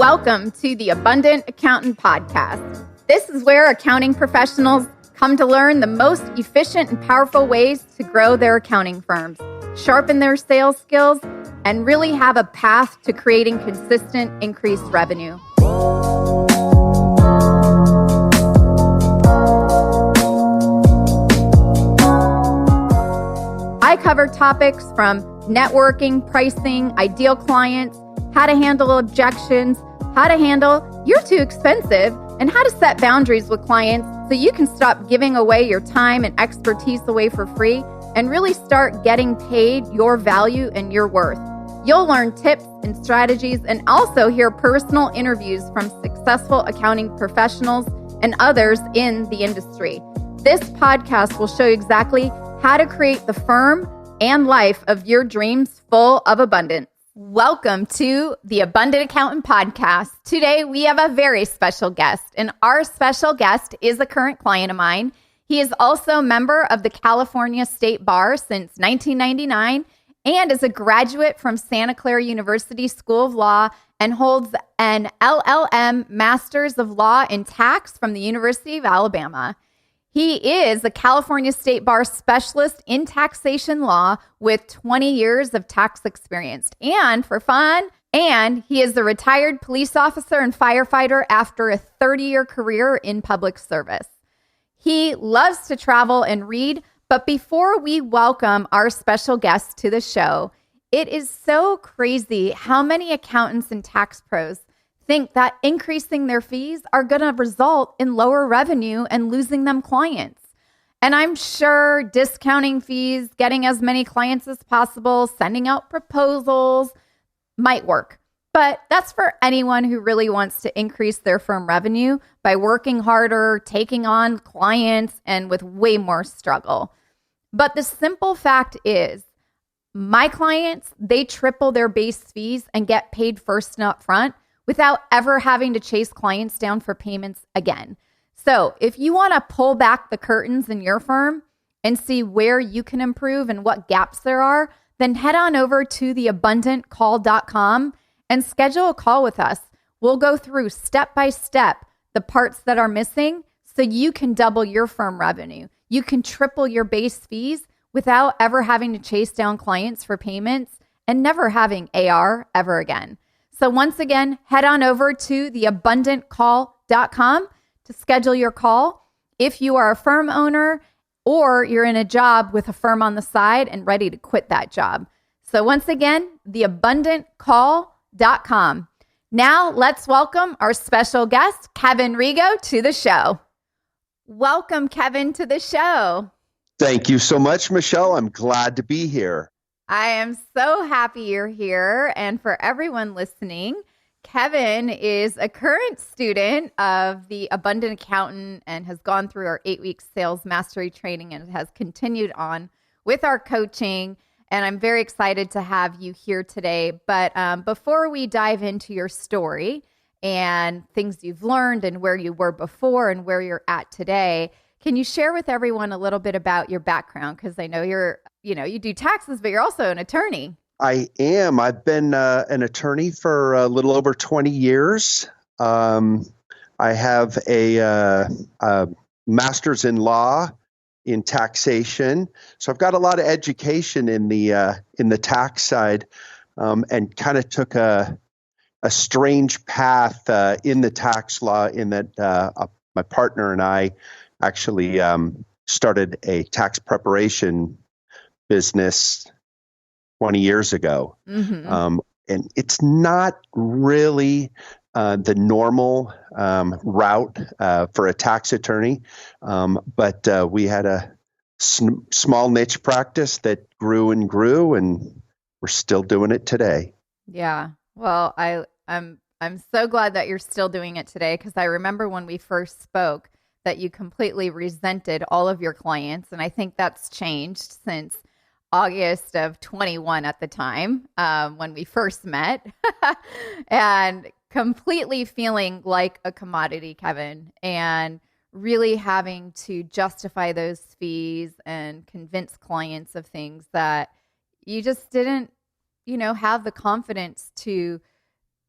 Welcome to the Abundant Accountant Podcast. This is where accounting professionals come to learn the most efficient and powerful ways to grow their accounting firms, sharpen their sales skills, and really have a path to creating consistent increased revenue. I cover topics from networking, pricing, ideal clients, how to handle objections, how to handle you're too expensive, and how to set boundaries with clients so you can stop giving away your time and expertise away for free and really start getting paid your value and your worth. You'll learn tips and strategies and also hear personal interviews from successful accounting professionals and others in the industry. This podcast will show you exactly how to create the firm and life of your dreams full of abundance. Welcome to the Abundant Accountant Podcast. Today, we have a very special guest, and our special guest is a current client of mine. He is also a member of the California State Bar since 1999 and is a graduate from Santa Clara University School of Law and holds an LLM Master's of Law in Tax from the University of Alabama. He is a California State Bar specialist in taxation law with 20 years of tax experience. And for fun, he is a retired police officer and firefighter after a 30-year career in public service. He loves to travel and read, but before we welcome our special guest to the show, it is so crazy how many accountants and tax pros think that increasing their fees are going to result in lower revenue and losing them clients. And I'm sure discounting fees, getting as many clients as possible, sending out proposals might work. But that's for anyone who really wants to increase their firm revenue by working harder, taking on clients, and with way more struggle. But the simple fact is, my clients, they triple their base fees and get paid first and up front without ever having to chase clients down for payments again. So if you want to pull back the curtains in your firm and see where you can improve and what gaps there are, then head on over to theabundantcall.com and schedule a call with us. We'll go through step by step the parts that are missing so you can double your firm revenue. You can triple your base fees without ever having to chase down clients for payments and never having AR ever again. So once again, head on over to theabundantcall.com to schedule your call. If you are a firm owner or you're in a job with a firm on the side and ready to quit that job. So once again, theabundantcall.com. Now let's welcome our special guest, Kevin Rego, to the show. Welcome, Kevin, to the show. Thank you so much, Michelle. I'm glad to be here. I am so happy you're here. And for everyone listening, Kevin is a current student of the Abundant Accountant and has gone through our 8-week sales mastery training and has continued on with our coaching. And I'm very excited to have you here today. But before we dive into your story and things you've learned and where you were before and where you're at today, can you share with everyone a little bit about your background? Because I know you do taxes, but you're also an attorney. I am. I've been an attorney for a little over 20 years. I have a master's in law in taxation. So I've got a lot of education in the tax side, and kind of took a strange path in the tax law in that my partner and I actually started a tax preparation business 20 years ago. Mm-hmm. And it's not really the normal route for a tax attorney, but we had a small niche practice that grew, and we're still doing it today. Yeah. Well, I'm so glad that you're still doing it today, because I remember when we first spoke that you completely resented all of your clients. And I think that's changed since August of 21 at the time when we first met and completely feeling like a commodity, Kevin, and really having to justify those fees and convince clients of things that you just didn't, have the confidence to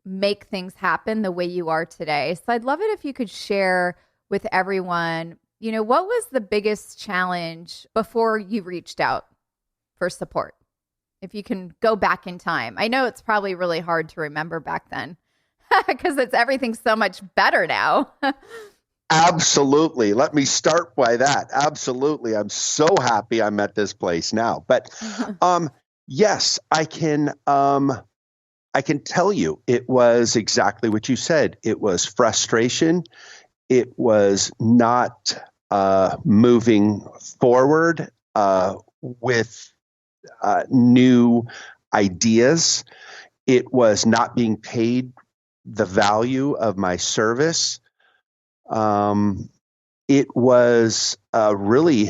make things happen the way you are today. So I'd love it if you could share with everyone, what was the biggest challenge before you reached out for support? If you can go back in time. I know it's probably really hard to remember back then because everything's so much better now. Absolutely. Let me start by that. Absolutely. I'm so happy I'm at this place now. But yes, I can tell you it was exactly what you said. It was frustration. It was not moving forward with new ideas. It was not being paid the value of my service. It was really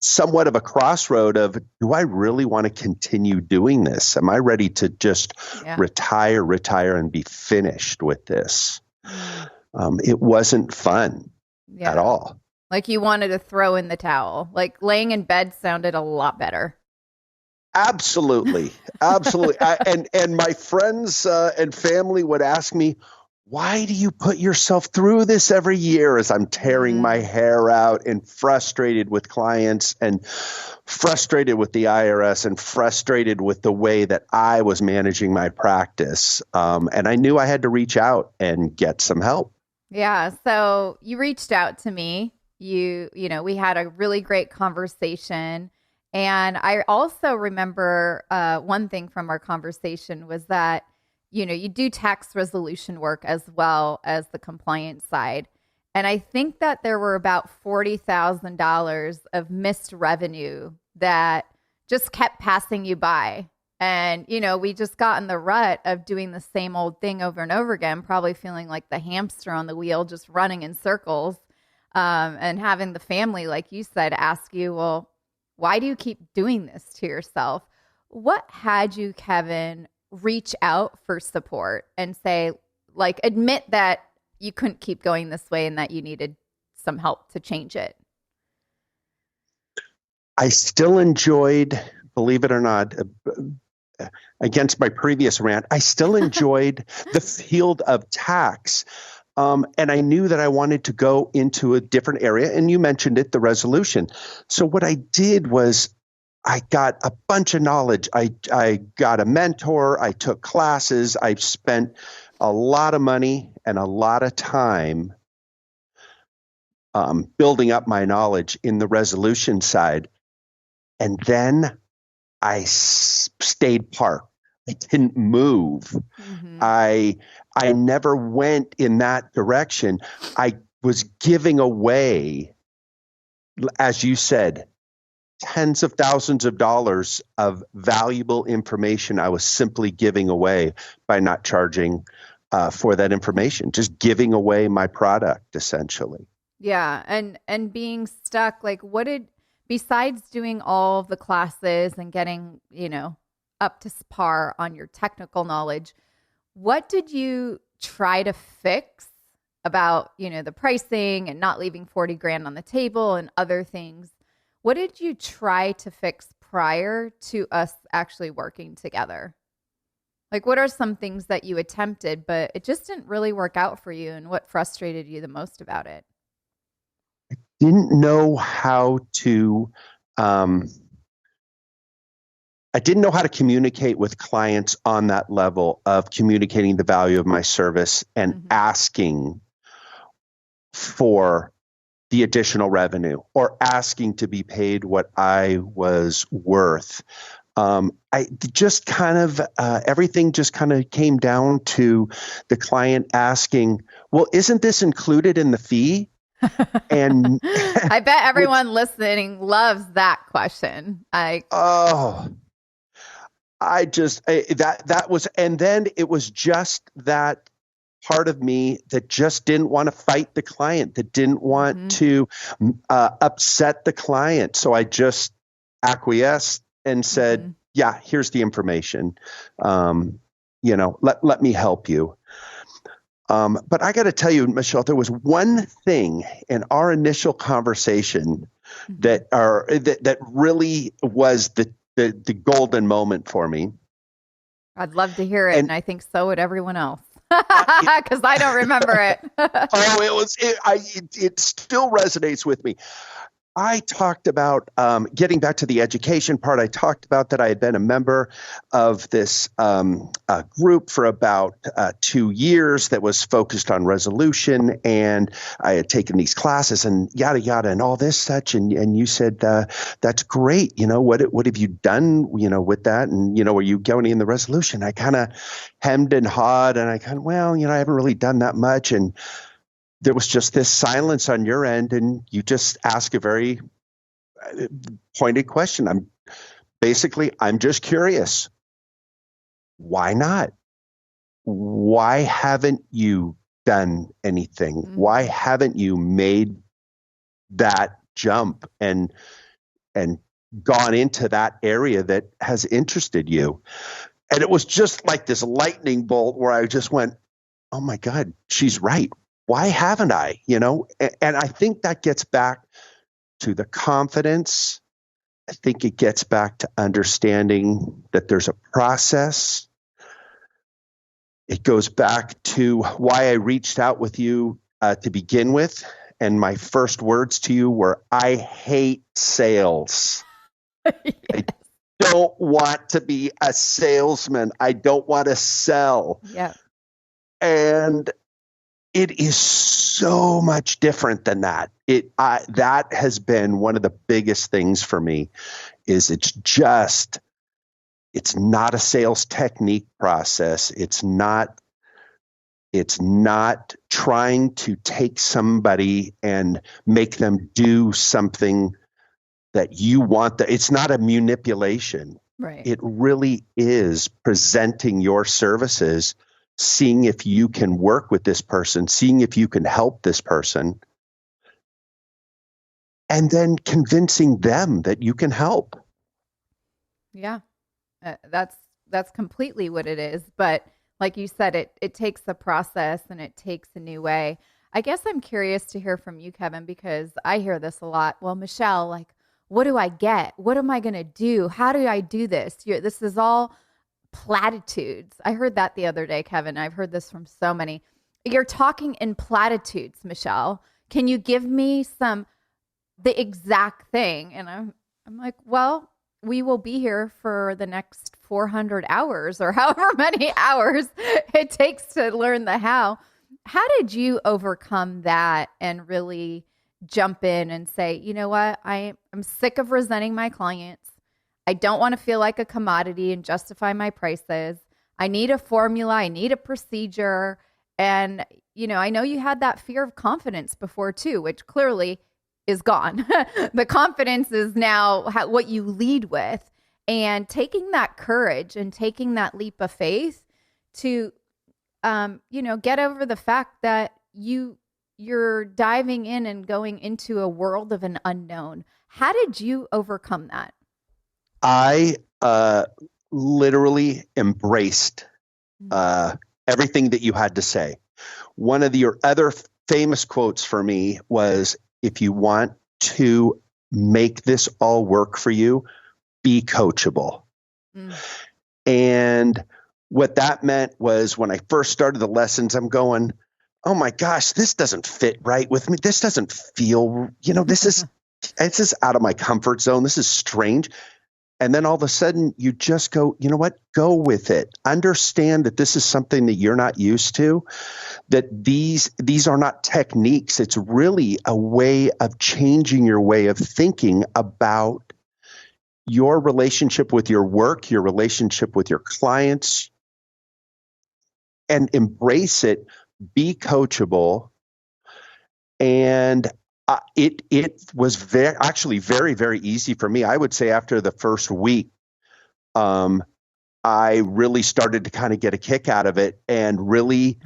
somewhat of a crossroad of, do I really want to continue doing this? Am I ready to just retire and be finished with this? It wasn't fun at all. Like you wanted to throw in the towel. Like laying in bed sounded a lot better. Absolutely. Absolutely. And my friends and family would ask me, why do you put yourself through this every year, as I'm tearing my hair out and frustrated with clients and frustrated with the IRS and frustrated with the way that I was managing my practice. And I knew I had to reach out and get some help. Yeah. So you reached out to me. We had a really great conversation. And I also remember one thing from our conversation was that you do tax resolution work as well as the compliance side. And I think that there were about $40,000 of missed revenue that just kept passing you by. And, we just got in the rut of doing the same old thing over and over again, probably feeling like the hamster on the wheel, just running in circles, and having the family, like you said, ask you, well, why do you keep doing this to yourself? What had you, Kevin, reach out for support and say, like, admit that you couldn't keep going this way and that you needed some help to change it? I still enjoyed, believe it or not, against my previous rant, I still enjoyed the field of tax. And I knew that I wanted to go into a different area. And you mentioned it, the resolution. So what I did was I got a bunch of knowledge. I got a mentor. I took classes. I spent a lot of money and a lot of time building up my knowledge in the resolution side. And then I stayed parked. I didn't move. Mm-hmm. I never went in that direction. I was giving away, as you said, tens of thousands of dollars of valuable information I was simply giving away by not charging for that information, just giving away my product essentially. Yeah. And being stuck, like besides doing all of the classes and getting, up to par on your technical knowledge, what did you try to fix about, the pricing and not leaving 40 grand on the table and other things? What did you try to fix prior to us actually working together? Like, what are some things that you attempted, but it just didn't really work out for you, and what frustrated you the most about it? Didn't know how to, I didn't know how to communicate with clients on that level of communicating the value of my service and asking for the additional revenue or asking to be paid what I was worth. I just kind of, everything just kind of came down to the client asking, well, isn't this included in the fee? And I bet everyone listening loves that question. That was, and then it was just that part of me that just didn't want to fight the client, that didn't want to upset the client. So I just acquiesced and said, yeah, here's the information. Let me help you. But I got to tell you, Michelle, there was one thing in our initial conversation that really was the golden moment for me. I'd love to hear it, And and I think so would everyone else, it, because I don't remember it. it still resonates with me. I talked about getting back to the education part. I talked about that I had been a member of this group for about 2 years that was focused on resolution, and I had taken these classes and yada yada and all this such. And you said that's great. What have you done? With that, and are you going in the resolution? I kind of hemmed and hawed, and I kind of I haven't really done that much, and there was just this silence on your end, and you just ask a very pointed question. I'm just curious. Why not? Why haven't you done anything? Mm-hmm. Why haven't you made that jump and gone into that area that has interested you? And it was just like this lightning bolt where I just went, oh my God, she's right. Why haven't I? And I think that gets back to the confidence. I think it gets back to understanding that there's a process. It goes back to why I reached out with you to begin with. And my first words to you were, I hate sales. Yes. I don't want to be a salesman. I don't want to sell. Yeah. And it is so much different than that. That has been one of the biggest things for me. Is it's not a sales technique process. It's not trying to take somebody and make them do something that you want. It's not a manipulation. Right. It really is presenting your services, seeing if you can work with this person, seeing if you can help this person, and then convincing them that you can help. Yeah. That's completely what it is. But like you said, it takes a process and it takes a new way. I guess I'm curious to hear from you, Kevin, because I hear this a lot. Well, Michelle, like, what do I get? What am I going to do? How do I do this? This is all platitudes. I heard that the other day, Kevin. I've heard this from so many. You're talking in platitudes, Michelle. Can you give me the exact thing? And I'm like, well, we will be here for the next 400 hours or however many hours it takes to learn the how. How did you overcome that and really jump in and say, you know what? I'm sick of resenting my clients. I don't want to feel like a commodity and justify my prices. I need a formula. I need a procedure. And, I know you had that fear of confidence before too, which clearly is gone. The confidence is now what you lead with, and taking that courage and taking that leap of faith to, get over the fact that you're diving in and going into a world of an unknown. How did you overcome that? I literally embraced everything that you had to say. One of your other famous quotes for me was, if you want to make this all work for you, be coachable. And what that meant was, when I first started the lessons, I'm going, oh my gosh, this doesn't fit right with me. This doesn't feel, it's just out of my comfort zone. This is strange. And then all of a sudden you just go, you know what? Go with it. Understand that this is something that you're not used to, that these are not techniques. It's really a way of changing your way of thinking about your relationship with your work, your relationship with your clients, and embrace it. Be coachable. And it was actually very, very easy for me. I would say after the first week, I really started to kind of get a kick out of it and really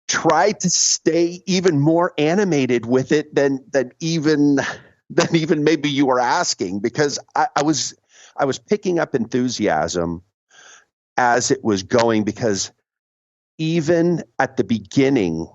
tried to stay even more animated with it than even maybe you were asking, because I was picking up enthusiasm as it was going, because even at the beginning,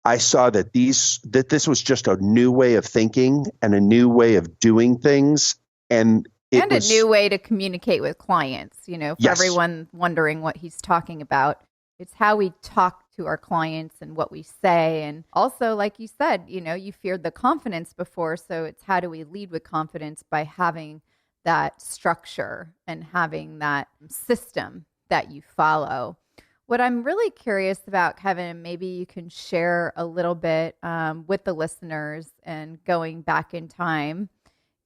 I saw that this was just a new way of thinking and a new way of doing things. And And a new way to communicate with clients, for Yes. everyone wondering what he's talking about. It's how we talk to our clients and what we say. And also, like you said, you feared the confidence before. So it's how do we lead with confidence by having that structure and having that system that you follow. What I'm really curious about, Kevin, and maybe you can share a little bit with the listeners and going back in time,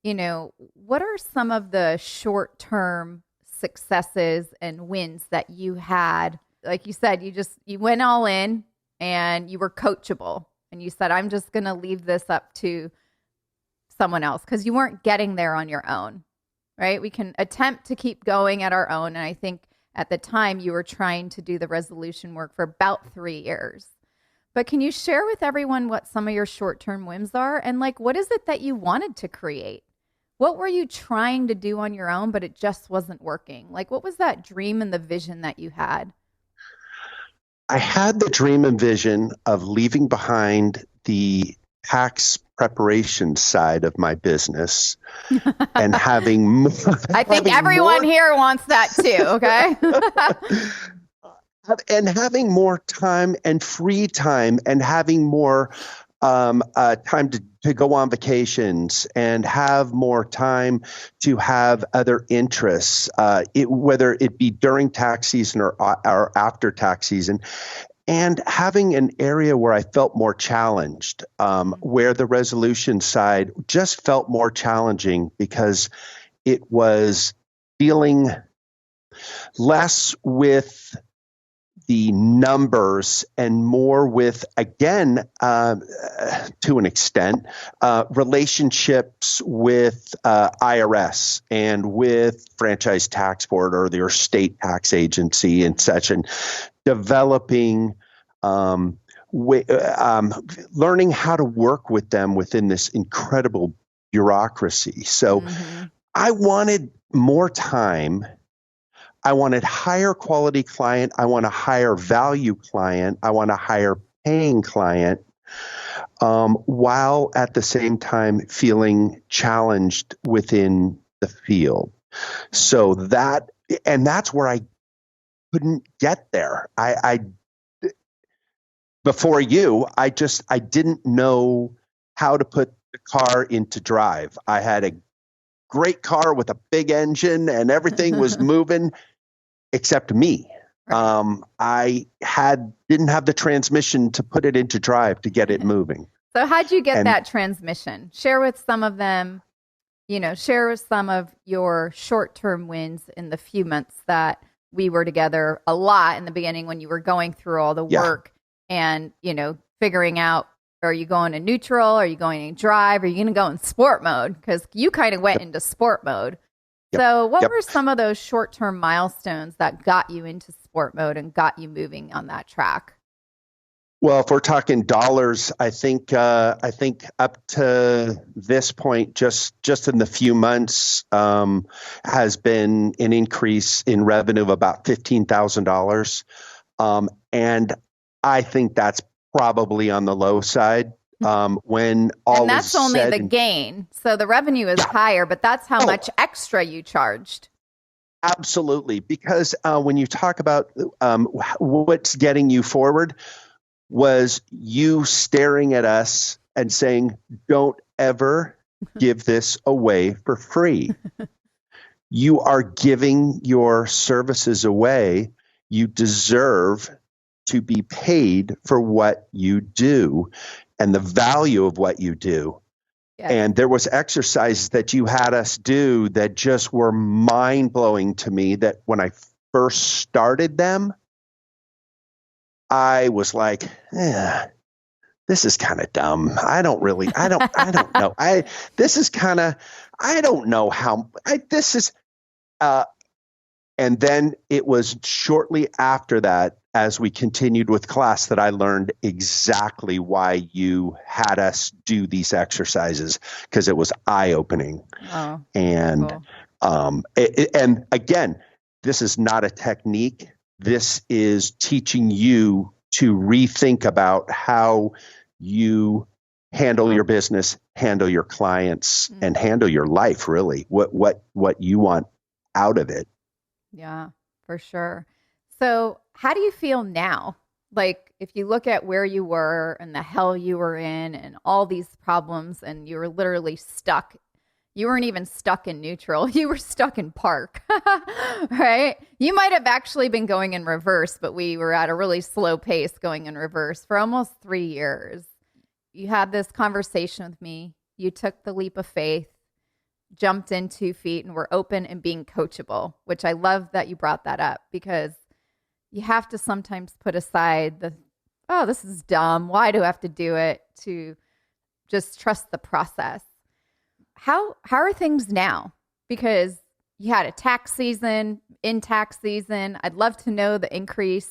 what are some of the short-term successes and wins that you had? Like you said, you went all in and you were coachable and you said, I'm just going to leave this up to someone else because you weren't getting there on your own, right? We can attempt to keep going at our own. And I think at the time you were trying to do the resolution work for about 3 years. But can you share with everyone what some of your short-term wins are? And what is it that you wanted to create? What were you trying to do on your own, but it just wasn't working? What was that dream and the vision that you had? I had the dream and vision of leaving behind the tax preparation side of my business and having more. I think everyone here wants that too, okay? And having more time and free time and having more time to go on vacations and have more time to have other interests, whether it be during tax season or after tax season, and having an area where I felt more challenged, where the resolution side just felt more challenging because it was dealing less with the numbers and more with, again, to an extent, relationships with IRS and with franchise tax board or their state tax agency and such, and developing, learning how to work with them within this incredible bureaucracy. So I wanted more time. I wanted higher quality client. I want a higher value client. I want a higher paying client, while at the same time feeling challenged within the field. So that's where I couldn't get there. Before you, I didn't know how to put the car into drive. I had a great car with a big engine and everything was moving. Except me. I didn't have the transmission to put it into drive to get it moving. So how'd you get that transmission? Share with some of them, share with some of your short-term wins in the few months that we were together a lot in the beginning when you were going through all the work and, figuring out, are you going to neutral? Are you going in drive? Are you going to go in sport mode? Because you kind of went into sport mode. So what were some of those short-term milestones that got you into sport mode and got you moving on that track? Well, if we're talking dollars, I think up to this point, just in the few months, has been an increase in revenue of about $15,000, and I think that's probably on the low side. When all and that's is only said the gain. So the revenue is higher, but that's how much extra you charged. Absolutely. Because when you talk about what's getting you forward was you staring at us and saying, don't ever give this away for free. You are giving your services away. You deserve to be paid for what you do and the value of what you do. Yes. And there was exercises that you had us do that just were mind-blowing to me, that when I first started them, I was like, this is kind of dumb. I don't know. And then it was shortly after that, as we continued with class, that I learned exactly why you had us do these exercises, because it was eye-opening. Oh, and cool. And again, this is not a technique. This is teaching you to rethink about how you handle your business, handle your clients and handle your life, really, what you want out of it. Yeah, for sure. So how do you feel now? Like if you look at where you were and the hell you were in and all these problems and you were literally stuck. You weren't even stuck in neutral. You were stuck in park, right? You might have actually been going in reverse, but we were at a really slow pace going in reverse for almost 3 years. You had this conversation with me. You took the leap of faith, jumped in 2 feet, and were open and being coachable, which I love that you brought that up because you have to sometimes put aside oh, this is dumb. Why do I have to do it? To just trust the process. How are things now? Because you had a tax season, in tax season. I'd love to know the increase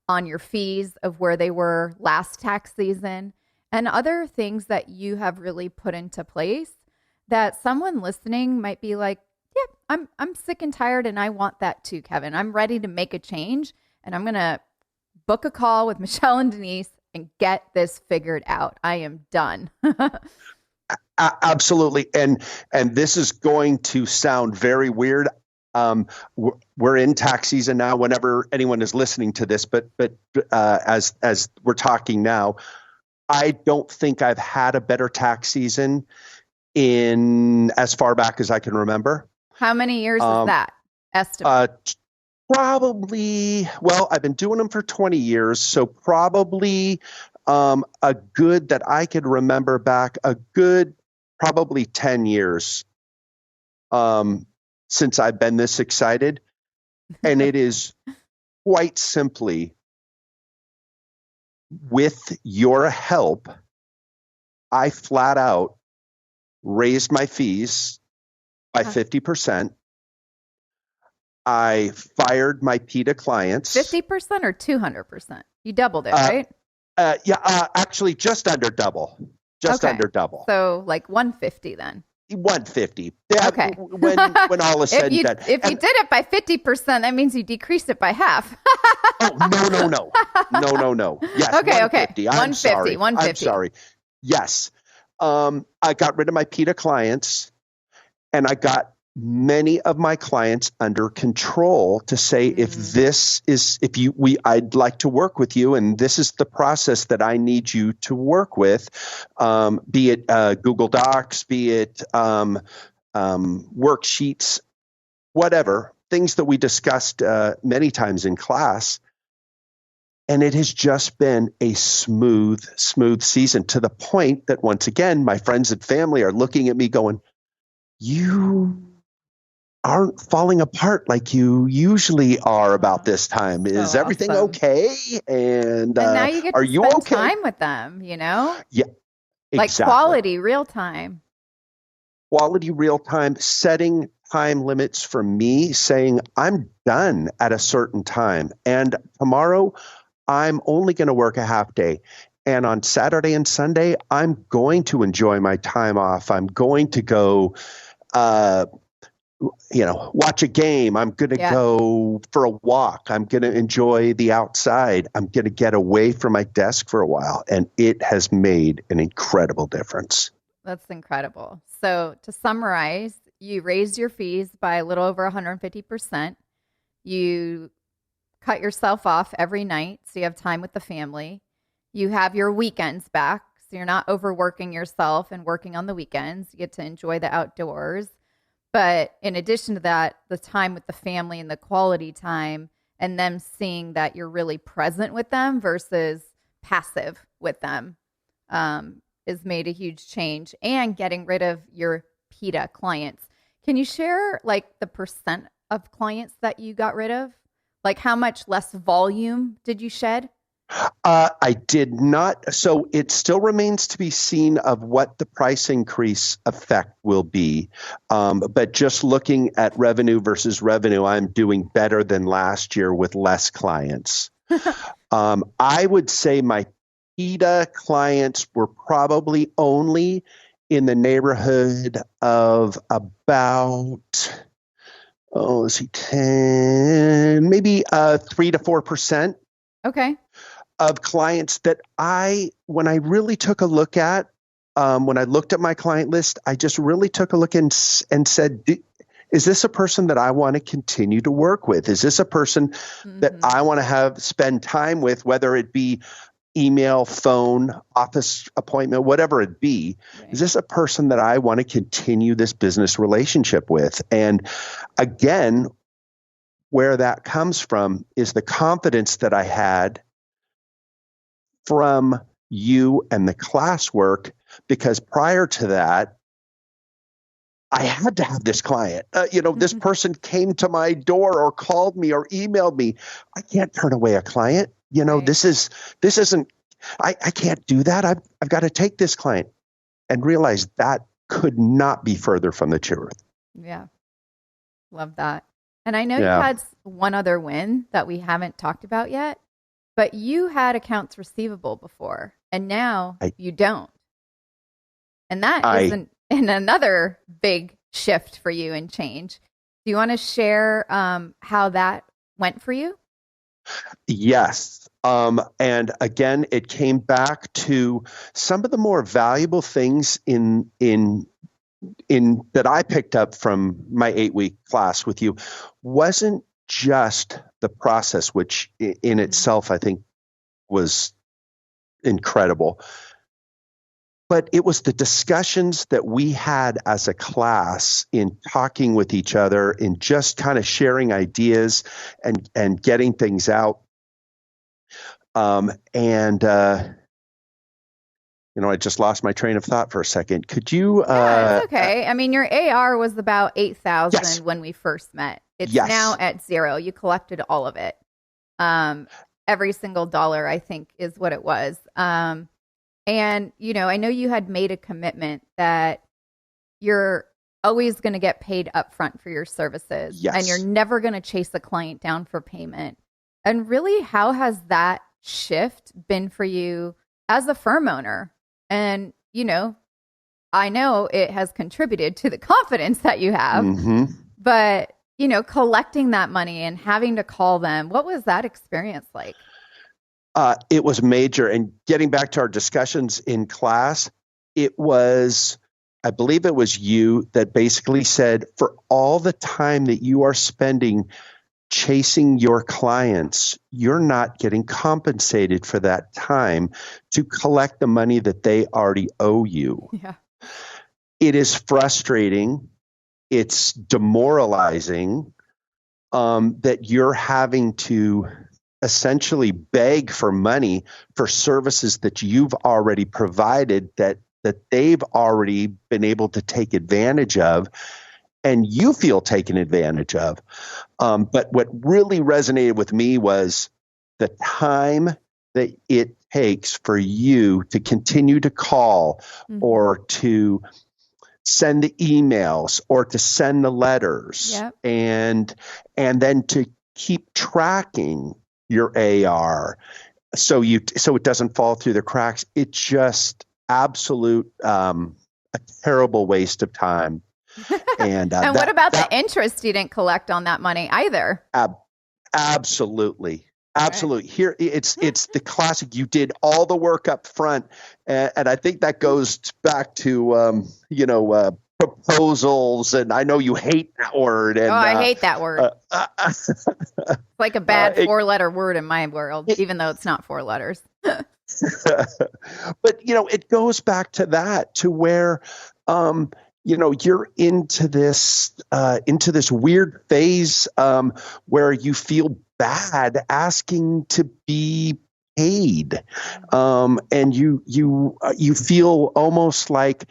on your fees of where they were last tax season and other things that you have really put into place that someone listening might be like, yeah, I'm sick and tired and I want that too, Kevin. I'm ready to make a change and I'm going to book a call with Michelle and Denise and get this figured out. I am done. Absolutely. And this is going to sound very weird. We're in tax season now whenever anyone is listening to this, but as we're talking now, I don't think I've had a better tax season in as far back as I can remember. How many years is that estimate? Probably, well, I've been doing them for 20 years. So probably a good that I could remember back, a good probably 10 years since I've been this excited. And it is quite simply with your help, I flat out raised my fees by 50%. I fired my PETA clients. 50% or 200%? You doubled it, right? Actually just under double. Under double. So like 150 then. 150. Yeah, okay. When all is said and done. If you did it by 50%, that means you decreased it by half. No. Yes. Okay. 150. I'm 150. sorry. 150. I'm sorry. Yes. I got rid of my PETA clients and I got many of my clients under control to say, I'd like to work with you, and this is the process that I need you to work with, be it Google Docs, be it worksheets, whatever, things that we discussed many times in class. And it has just been a smooth season to the point that once again, my friends and family are looking at me going, you aren't falling apart like you usually are about this time. Is so everything awesome. Okay? And now you get to spend okay? time with them, you know? Yeah, exactly. Like quality, real time. Quality, real time, setting time limits for me, saying I'm done at a certain time. And tomorrow, I'm only going to work a half day. And on Saturday and Sunday, I'm going to enjoy my time off. I'm going to go watch a game. I'm going to go for a walk. I'm going to enjoy the outside. I'm going to get away from my desk for a while. And it has made an incredible difference. That's incredible. So to summarize, you raised your fees by a little over 150%. You cut yourself off every night so you have time with the family. You have your weekends back, so you're not overworking yourself and working on the weekends. You get to enjoy the outdoors. But in addition to that, the time with the family and the quality time and them seeing that you're really present with them versus passive with them has made a huge change, and getting rid of your PETA clients. Can you share like the percent of clients that you got rid of? Like how much less volume did you shed? I did not. So it still remains to be seen of what the price increase effect will be. But just looking at revenue versus revenue, I'm doing better than last year with less clients. I would say my PETA clients were probably only in the neighborhood of about, 10, maybe 3 to 4%. Okay. Of clients that when I really took a look at, when I looked at my client list, I just really took a look and said, is this a person that I want to continue to work with? Is this a person that I want to spend time with, whether it be email, phone, office appointment, whatever it be? Right. Is this a person that I want to continue this business relationship with? And again, where that comes from is the confidence that I had from you and the classwork, because prior to that, I had to have this client. This person came to my door or called me or emailed me. I can't turn away a client. Right. This isn't, I can't do that. I've got to take this client, and realize that could not be further from the truth. Yeah. Love that. And I know Yeah. you had one other win that we haven't talked about yet, but you had accounts receivable before, and now you don't. And that is another big shift for you and change. Do you want to share how that went for you? Yes. And again, it came back to some of the more valuable things in that I picked up from my 8-week class with you wasn't just the process, which in itself I think was incredible, but it was the discussions that we had as a class in talking with each other, in just kind of sharing ideas and getting things out. I just lost my train of thought for a second. Could you? Yeah, it's okay. I mean, your AR was about 8,000 Yes. when we first met. It's Yes. now at 0. You collected all of it. Every single dollar, I think, is what it was. And, I know you had made a commitment that you're always going to get paid upfront for your services. Yes. And you're never going to chase a client down for payment. And really, how has that shift been for you as a firm owner? And, I know it has contributed to the confidence that you have, but, collecting that money and having to call them, what was that experience like? It was major. And getting back to our discussions in class, I believe it was you that basically said, for all the time that you are spending chasing your clients, you're not getting compensated for that time to collect the money that they already owe you. Yeah. It is frustrating. It's demoralizing that you're having to essentially beg for money for services that you've already provided, that they've already been able to take advantage of, and you feel taken advantage of. But what really resonated with me was the time that it takes for you to continue to call or to send the emails or to send the letters. Yep. and then to keep tracking your AR so it doesn't fall through the cracks. It's just absolute a terrible waste of time. And what about the interest you didn't collect on that money either? Absolutely. Here, it's the classic. You did all the work up front, and I think that goes back to proposals. And I know you hate that word. And, I hate that word. It's like a bad 4-letter word in my world, even though it's not 4 letters. But it goes back to that, to where you're into this weird phase where you feel bad asking to be paid, and you feel almost like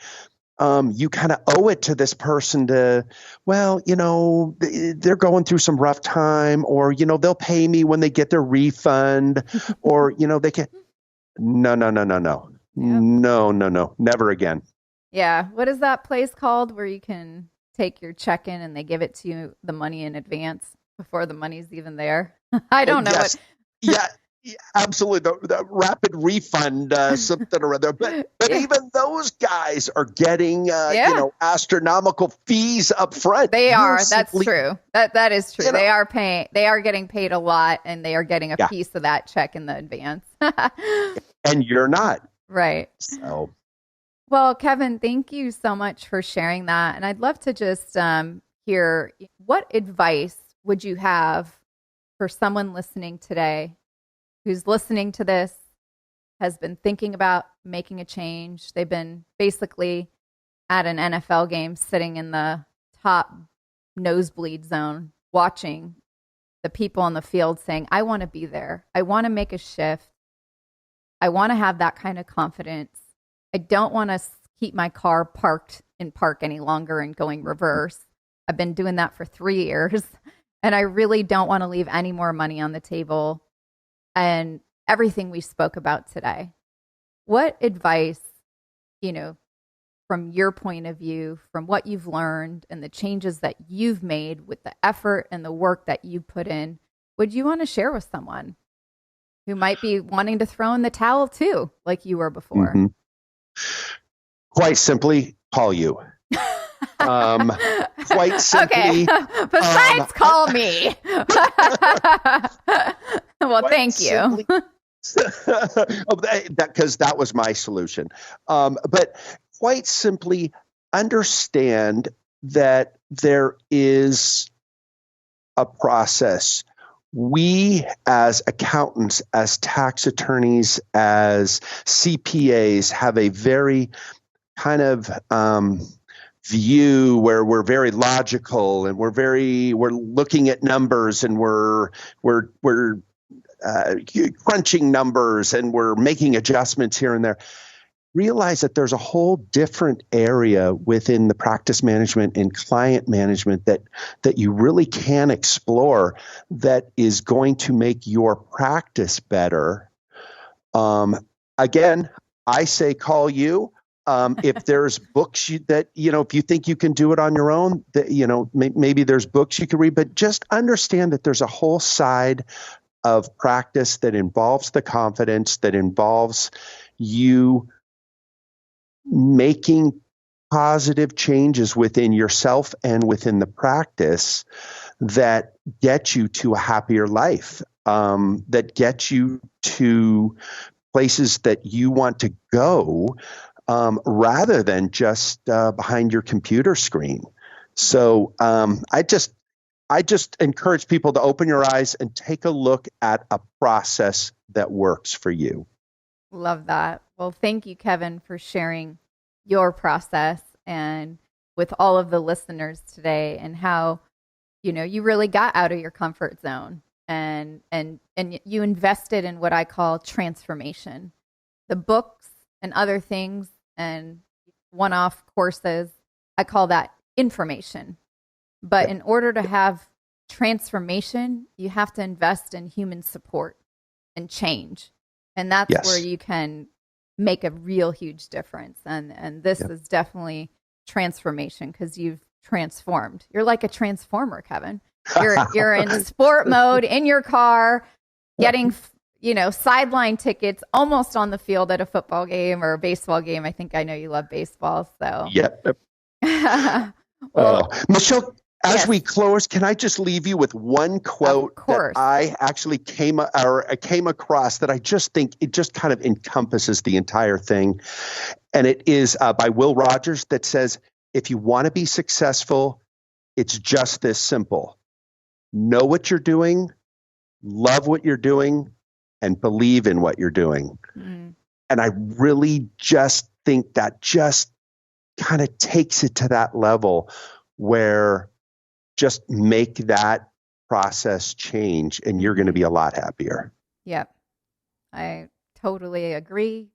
you kind of owe it to this person to, they're going through some rough time, or they'll pay me when they get their refund, or they can. No, never again. Yeah. What is that place called where you can take your check in and they give it to you, the money in advance before the money's even there? I don't know. Yes. Yeah, absolutely. The rapid refund, something or other. But even those guys are getting, astronomical fees up front. They are. That's true. That is true. They are getting paid a lot, and they are getting a piece of that check in the advance. And you're not. Right. So. Well, Kevin, thank you so much for sharing that. And I'd love to just hear, what advice would you have for someone listening today who's listening to this, has been thinking about making a change? They've been basically at an NFL game sitting in the top nosebleed zone watching the people on the field saying, I want to be there. I want to make a shift. I want to have that kind of confidence. I don't want to keep my car parked in park any longer and going reverse. I've been doing that for 3 years, and I really don't want to leave any more money on the table. And everything we spoke about today. What advice, from your point of view, from what you've learned and the changes that you've made with the effort and the work that you put in, would you want to share with someone who might be wanting to throw in the towel too, like you were before? Mm-hmm. Quite simply, call you. Quite simply. Okay. Besides, call me. Well, thank you. Because that was my solution. But quite simply, understand that there is a process. We, as accountants, as tax attorneys, as CPAs, have a very kind of view where we're very logical and we're looking at numbers and we're crunching numbers and we're making adjustments here and there. Realize that there's a whole different area within the practice management and client management that you really can explore that is going to make your practice better. Again, I say call you. If there's books if you think you can do it on your own, maybe there's books you can read, but just understand that there's a whole side of practice that involves the confidence, that involves you making positive changes within yourself and within the practice that get you to a happier life, that get you to places that you want to go, rather than just behind your computer screen. So I just encourage people to open your eyes and take a look at a process that works for you. Love that. Well, thank you, Kevin, for sharing your process and with all of the listeners today, and how, you really got out of your comfort zone and you invested in what I call transformation. The books and other things and one-off courses, I call that information. But in order to have transformation, you have to invest in human support and change. And that's where you can make a real huge difference. And this is definitely transformation, because you've transformed. You're like a transformer, Kevin. You're in sport mode in your car, getting sideline tickets almost on the field at a football game or a baseball game. I think I know you love baseball. So well, Michelle, as we close, can I just leave you with one quote that I actually came across that I just think it just kind of encompasses the entire thing. And it is by Will Rogers, that says, if you want to be successful, it's just this simple. Know what you're doing, love what you're doing, and believe in what you're doing. Mm. And I really just think that just kind of takes it to that level where just make that process change and you're going to be a lot happier. Yep. I totally agree.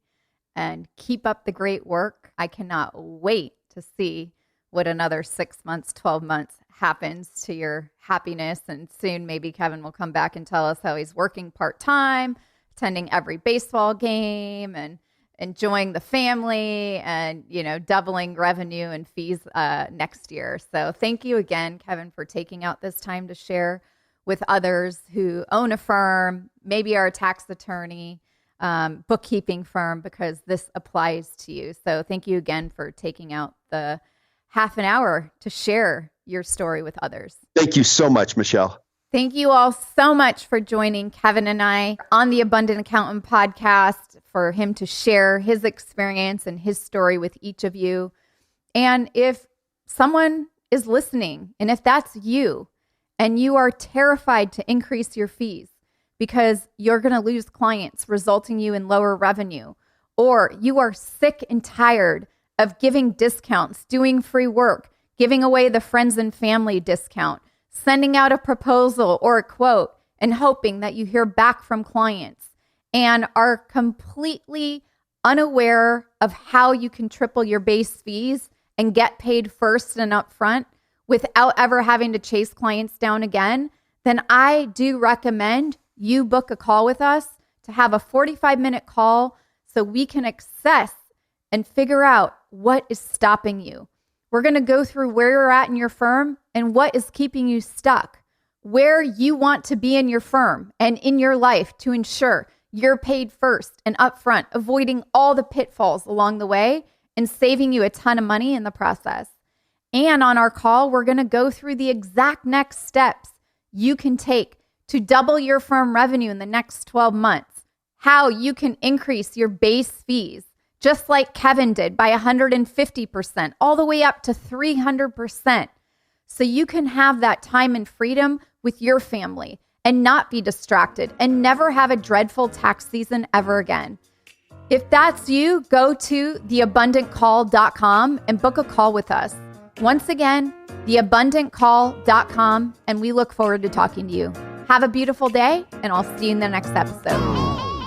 And keep up the great work. I cannot wait to see what another 6 months, 12 months happens to your happiness. And soon maybe Kevin will come back and tell us how he's working part-time, attending every baseball game and enjoying the family and, doubling revenue and fees next year. So thank you again, Kevin, for taking out this time to share with others who own a firm, maybe are a tax attorney, bookkeeping firm, because this applies to you. So thank you again for taking out the half an hour to share your story with others. Thank you so much, Michelle. Thank you all so much for joining Kevin and I on the Abundant Accountant podcast, for him to share his experience and his story with each of you. And if someone is listening, and if that's you, and you are terrified to increase your fees because you're going to lose clients, resulting you in lower revenue, or you are sick and tired of giving discounts, doing free work, giving away the friends and family discount, sending out a proposal or a quote and hoping that you hear back from clients, and are completely unaware of how you can triple your base fees and get paid first and upfront without ever having to chase clients down again, then I do recommend you book a call with us to have a 45-minute call so we can assess and figure out what is stopping you. We're going to go through where you're at in your firm and what is keeping you stuck, where you want to be in your firm and in your life to ensure you're paid first and upfront, avoiding all the pitfalls along the way and saving you a ton of money in the process. And on our call, we're going to go through the exact next steps you can take to double your firm revenue in the next 12 months, how you can increase your base fees, just like Kevin did, by 150%, all the way up to 300%. So you can have that time and freedom with your family and not be distracted and never have a dreadful tax season ever again. If that's you, go to theabundantcall.com and book a call with us. Once again, theabundantcall.com, and we look forward to talking to you. Have a beautiful day, and I'll see you in the next episode.